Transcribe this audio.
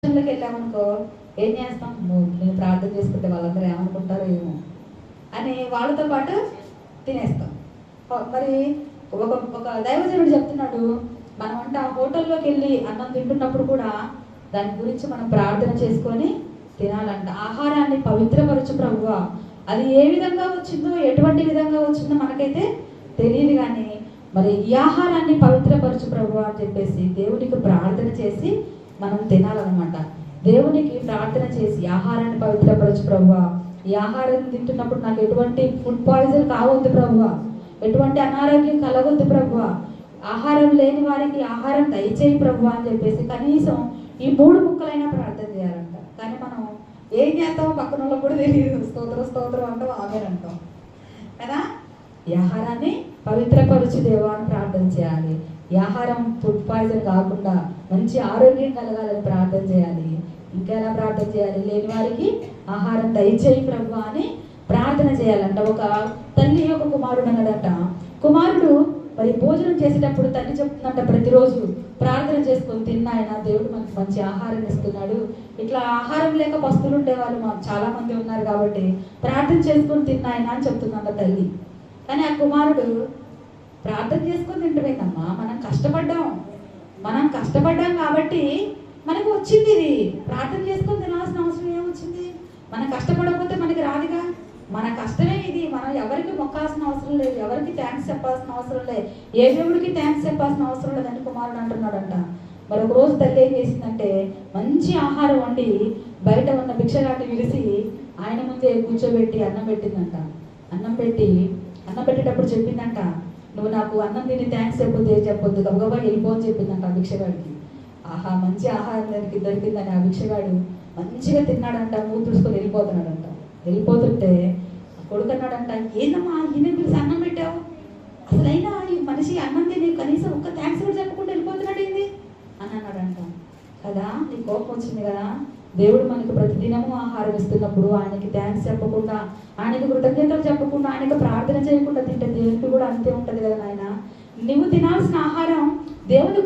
లోకి వెళ్ళామనుకో ఏం చేస్తాం, నేను ప్రార్థన చేసుకుంటే వాళ్ళందరూ ఏమనుకుంటారో ఏమో అని వాళ్ళతో పాటు తినేస్తాం. మరి ఒక ఒక దైవజనుడు చెప్తున్నాడు, మనం అంటే ఆ హోటల్లోకి వెళ్ళి అన్నం తింటున్నప్పుడు కూడా దాని గురించి మనం ప్రార్థన చేసుకొని తినాలంట. ఆహారాన్ని పవిత్రపరచు ప్రభువా, అది ఏ విధంగా వచ్చిందో ఎటువంటి విధంగా వచ్చిందో మనకైతే తెలియదు, కానీ మరి ఈ ఆహారాన్ని పవిత్రపరచు ప్రభువా అని చెప్పేసి దేవునికి ప్రార్థన చేసి మనం తినాలన్నమాట. దేవునికి ప్రార్థన చేసి ఆహారాన్ని పవిత్రపరచు ప్రభువా, ఈ ఆహారం తింటున్నప్పుడు నాకు ఎటువంటి ఫుడ్ పాయిజన్ కావద్దు ప్రభువా, ఎటువంటి అనారోగ్యం కలగొద్దు ప్రభువా, ఆహారం లేని వారికి ఆహారం దయచేయి ప్రభువా అని చెప్పేసి కనీసం ఈ 3 ముక్కలైనా ప్రార్థన చేయాలంట. కానీ మనం ఏం చేస్తామో పక్కన వాళ్ళకి కూడా తెలియదు. స్తోత్రం అంటాం, ఆమెన్ అంటాం కదా. ఈ ఆహారాన్ని పవిత్రపరచు దేవా అని ప్రార్థన చేయాలి. ఈ ఆహారం ఫుడ్ పాయిజన్ కాకుండా మంచి ఆరోగ్యం కలగాలని ప్రార్థన చేయాలి. ఇంకా ఎలా ప్రార్థన చేయాలి? లేని వారికి ఆహారం దయచేయి ప్రభువా అని ప్రార్థన చేయాలంట. ఒక తల్లి ఒక కుమారుడు అన్నాడట. కుమారుడు మరి భోజనం చేసేటప్పుడు తల్లి చెప్తుందంట, ప్రతిరోజు ప్రార్థన చేసుకొని తిన్నాయన, దేవుడు మనకి మంచి ఆహారం ఇస్తున్నాడు. ఇట్లా ఆహారం లేక పస్తులు ఉండేవాళ్ళు చాలా మంది ఉన్నారు కాబట్టి ప్రార్థన చేసుకొని తిన్నాయన అని చెప్తుందంట తల్లి. కానీ ఆ కుమారుడు ప్రార్థన చేసుకొని తింటమేందమ్మా, మనం కష్టపడ్డాం కాబట్టి మనకు వచ్చింది. ఇది ప్రార్థన చేసుకొని తినాల్సిన అవసరం ఏమొచ్చింది? మనం కష్టపడకపోతే మనకి రాదుగా. మన కష్టమే ఇది. మనం ఎవరికి మొక్కాల్సిన అవసరం లేదు, ఎవరికి థ్యాంక్స్ చెప్పాల్సిన అవసరం లేదు, ఏ దేవుడికి థ్యాంక్స్ చెప్పాల్సిన అవసరం లేదని కుమారుడు అంటున్నాడంట. మరి ఒక రోజు తల్లి ఏం చేసిందంటే మంచి ఆహారం వండి బయట ఉన్న భిక్షగాడిని పిలిచి ఆయన ముందే కూర్చోబెట్టి అన్నం పెట్టిందంట. అన్నం పెట్టేటప్పుడు చెప్పిందంట, నువ్వు నాకు అన్నం తిని థ్యాంక్స్ చెప్పొద్దు గబగబా వెళ్ళిపో అని చెప్పిందంట ఆ భిక్షగాడికి. ఆహా, మంచి ఆహారం దొరికిందని ఆ భిక్షగాడు మంచిగా తిన్నాడంట, మూడు తుడుచుకొని వెళ్ళిపోతున్నాడంట. వెళ్ళిపోతుంటే కొడుకు అన్నాడంట, ఏందమ్మా ఈయన పిలిచి అన్నం పెట్టావు, అసలైనా ఈ మనిషి అన్నం తిని కనీసం ఒక్క థ్యాంక్స్ కూడా చెప్పకుండా వెళ్ళిపోతున్నాడు ఏంది అని అన్నాడంట. కదా, నీ కోపం వచ్చింది కదా. దేవుడు మనకు ప్రతిదినము ఆహారం ఇస్తున్నప్పుడు ఆయనకి థ్యాంక్స్ చెప్పకుండా, ఆయనకి కృతజ్ఞతలు చెప్పకుండా, ఆయనకు ప్రార్థన చేయకుండా తింటే దేవుడికి కూడా అంతే ఉంటుంది కదా నాయన. నువ్వు తినాల్సిన ఆహారం దేవుని